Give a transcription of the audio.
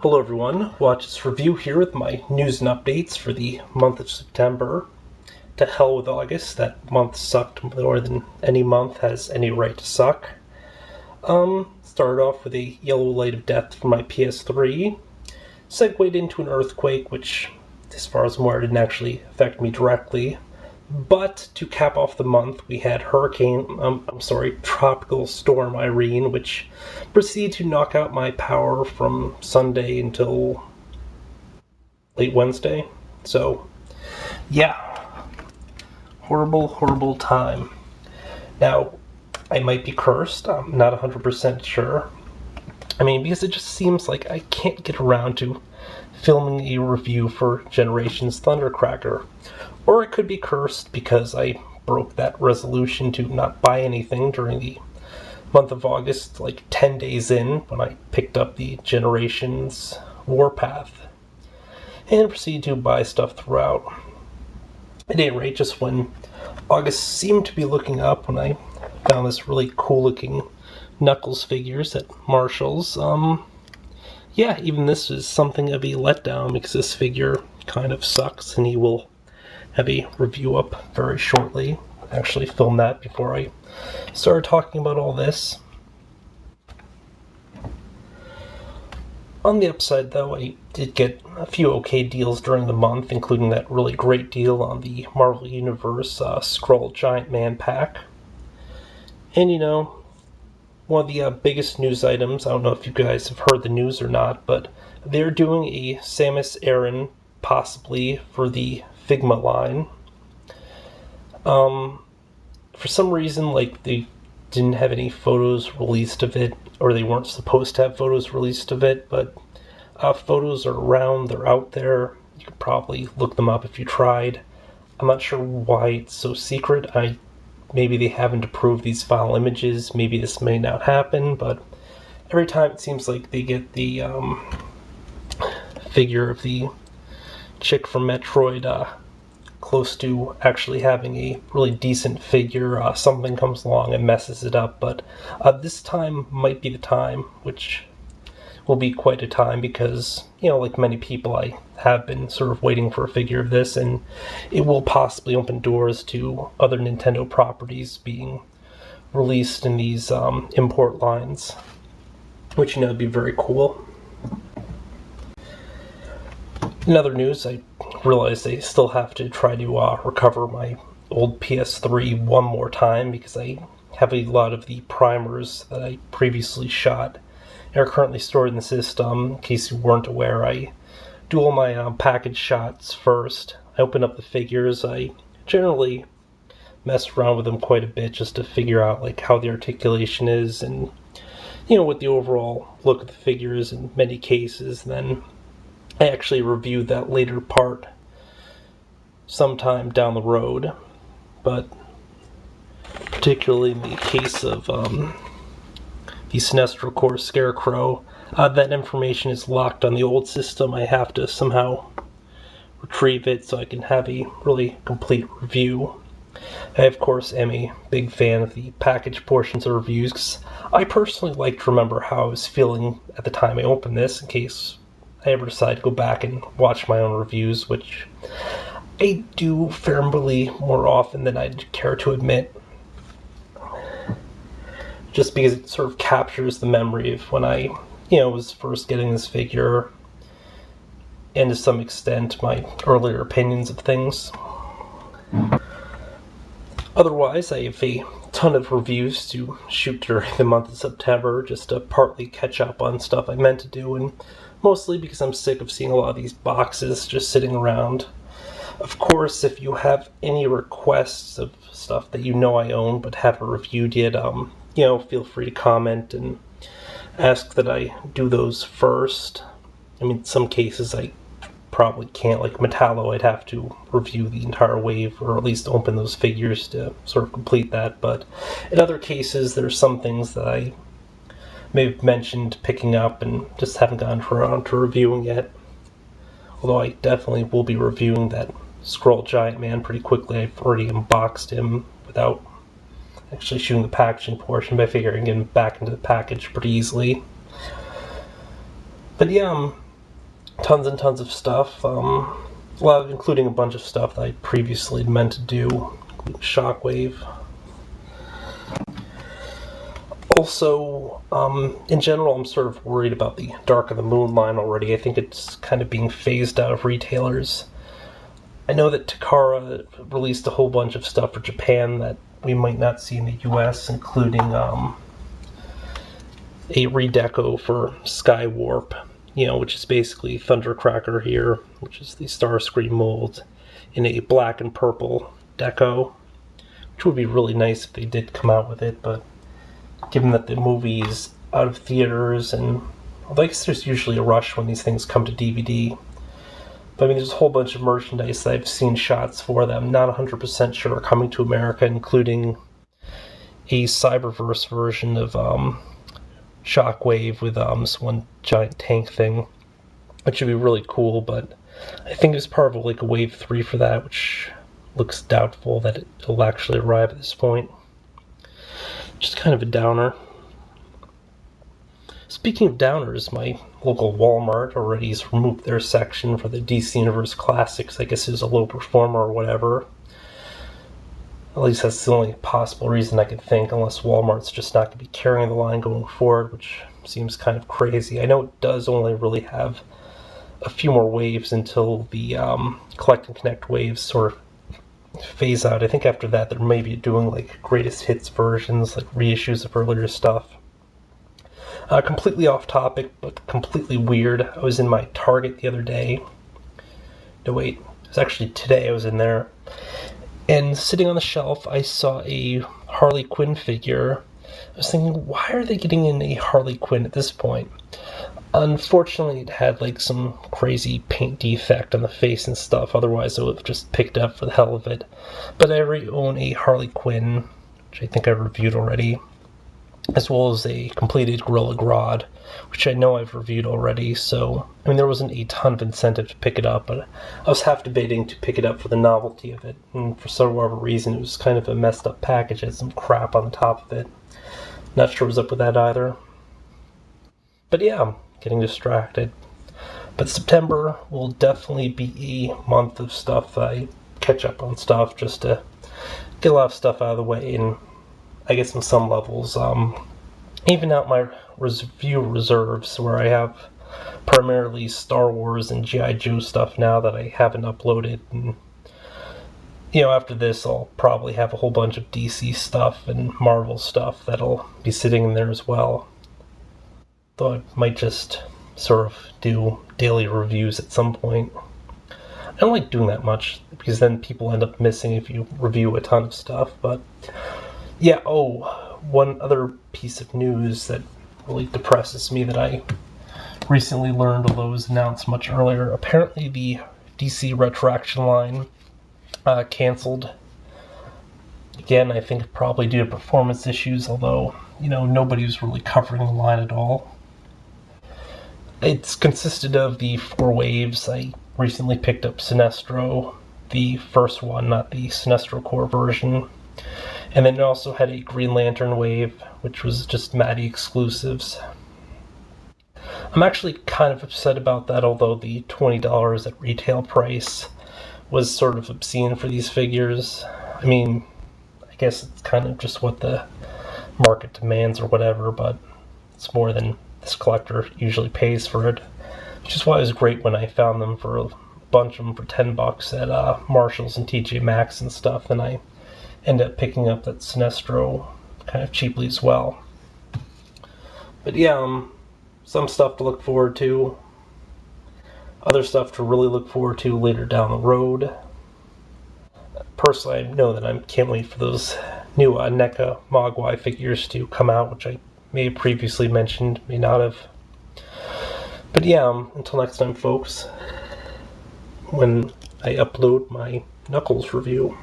Hello everyone, Watch This Review here with my news and updates for the month of September. To hell with August, that month sucked more than any month has any right to suck. Started off with a yellow light of death for my PS3, segued into an earthquake, which, as far as I'm aware, didn't actually affect me directly. But to cap off the month, we had Tropical Storm Irene, which proceeded to knock out my power from Sunday until late Wednesday. So, yeah, horrible, horrible time. Now, I might be cursed. I'm not 100% sure. Because it just seems like I can't get around to filming a review for Generations Thundercracker. Or it could be cursed because I broke that resolution to not buy anything during the month of August, like 10 days in, when I picked up the Generations Warpath, and proceeded to buy stuff throughout. At any rate, just when August seemed to be looking up, when I found this really cool-looking Knuckles figures at Marshall's, even this is something of a letdown because this figure kind of sucks, and he will have a review up very shortly. I actually filmed that before I started talking about all this. On the upside, though, I did get a few okay deals during the month, including that really great deal on the Marvel Universe Skrull Giant Man pack. And one of the biggest news items, I don't know if you guys have heard the news or not, but they're doing a Samus Aran possibly for the Figma line. For some reason, they didn't have any photos released of it, or they weren't supposed to have photos released of it, but photos are around, they're out there. You could probably look them up if you tried. I'm not sure why it's so secret. Maybe they haven't approved these file images, maybe this may not happen, but every time it seems like they get the figure of the chick from Metroid close to actually having a really decent figure, something comes along and messes it up. But this time might be the time, which will be quite a time because, like many people, I have been sort of waiting for a figure of this, and it will possibly open doors to other Nintendo properties being released in these import lines, which would be very cool. In other news, I realized I still have to try to recover my old PS3 one more time because I have a lot of the primers that I previously shot and are currently stored in the system. In case you weren't aware, I do all my package shots first. I open up the figures. I generally mess around with them quite a bit just to figure out how the articulation is and what the overall look of the figure is in many cases. Then I actually reviewed that later part sometime down the road, but particularly in the case of the Sinestro Corps Scarecrow, that information is locked on the old system. I have to somehow retrieve it so I can have a really complete review. I, of course, am a big fan of the package portions of reviews because I personally like to remember how I was feeling at the time I opened this in case I ever decide to go back and watch my own reviews, which I do fairly more often than I'd care to admit, just because it sort of captures the memory of when I, was first getting this figure, and to some extent my earlier opinions of things. Otherwise, I have a ton of reviews to shoot during the month of September, just to partly catch up on stuff I meant to do, and mostly because I'm sick of seeing a lot of these boxes just sitting around. Of course, if you have any requests of stuff that I own but haven't reviewed yet, feel free to comment and ask that I do those first. In some cases I probably can't, like Metallo, I'd have to review the entire wave, or at least open those figures to sort of complete that, but in other cases there's some things that I may have mentioned picking up and just haven't gotten around to reviewing yet. Although I definitely will be reviewing that Skrull Giant Man pretty quickly. I've already unboxed him without actually shooting the packaging portion, but I figure I can get him back into the package pretty easily. But yeah, I'm tons and tons of stuff. Including a bunch of stuff that I previously meant to do. Shockwave. Also, in general, I'm sort of worried about the Dark of the Moon line already. I think it's kind of being phased out of retailers. I know that Takara released a whole bunch of stuff for Japan that we might not see in the US, including a redeco for Skywarp, which is basically Thundercracker here, which is the Starscream mold, in a black and purple deco, which would be really nice if they did come out with it, but given that the movie's out of theaters, and I guess there's usually a rush when these things come to DVD. But I mean, there's a whole bunch of merchandise that I've seen shots for that I'm not 100% sure are coming to America, including a Cyberverse version of Shockwave with this one giant tank thing, which would be really cool, but I think it's part of a Wave 3 for that, which looks doubtful that it'll actually arrive at this point. Just kind of a downer. Speaking of downers, my local Walmart already has removed their section for the DC Universe Classics. I guess it was a low performer or whatever. At least that's the only possible reason I could think, unless Walmart's just not going to be carrying the line going forward, which seems kind of crazy. I know it does only really have a few more waves until the Collect and Connect waves sort of phase out. I think after that they're maybe doing greatest hits versions, reissues of earlier stuff. Completely off topic, but completely weird. I was in my Target the other day. No, wait. It was actually today I was in there. And sitting on the shelf, I saw a Harley Quinn figure. I was thinking, why are they getting in a Harley Quinn at this point? Unfortunately, it had some crazy paint defect on the face and stuff. Otherwise, I would have just picked it up for the hell of it. But I already own a Harley Quinn, which I think I reviewed already, as well as a completed Gorilla Grodd, which I know I've reviewed already, so, I mean, there wasn't a ton of incentive to pick it up, but I was half debating to pick it up for the novelty of it, and for some whatever reason, it was kind of a messed up package, it had some crap on the top of it. Not sure what's up with that either. But yeah, I'm getting distracted. But September will definitely be a month of stuff that I catch up on stuff, just to get a lot of stuff out of the way, and I guess on some levels, even out my review reserves, where I have primarily Star Wars and G.I. Joe stuff now that I haven't uploaded. And, after this, I'll probably have a whole bunch of DC stuff and Marvel stuff that'll be sitting in there as well. Though I might just sort of do daily reviews at some point. I don't like doing that much, because then people end up missing if you review a ton of stuff, but yeah, one other piece of news that really depresses me that I recently learned, although it was announced much earlier. Apparently the DC Retroaction line canceled. Again, I think probably due to performance issues, although, nobody was really covering the line at all. It's consisted of the 4 waves. I recently picked up Sinestro, the first one, not the Sinestro Core version. And then it also had a Green Lantern wave, which was just Maddie exclusives. I'm actually kind of upset about that, although the $20 at retail price was sort of obscene for these figures. I mean, I guess it's kind of just what the market demands or whatever, but it's more than this collector usually pays for it. Which is why it was great when I found them for a bunch of them for $10 at Marshalls and TJ Maxx and stuff, and I ended up picking up that Sinestro kind of cheaply as well. But yeah, some stuff to look forward to. Other stuff to really look forward to later down the road. Personally, I know that I can't wait for those new NECA Mogwai figures to come out, which I may have previously mentioned, may not have. But yeah, until next time, folks, when I upload my Knuckles review.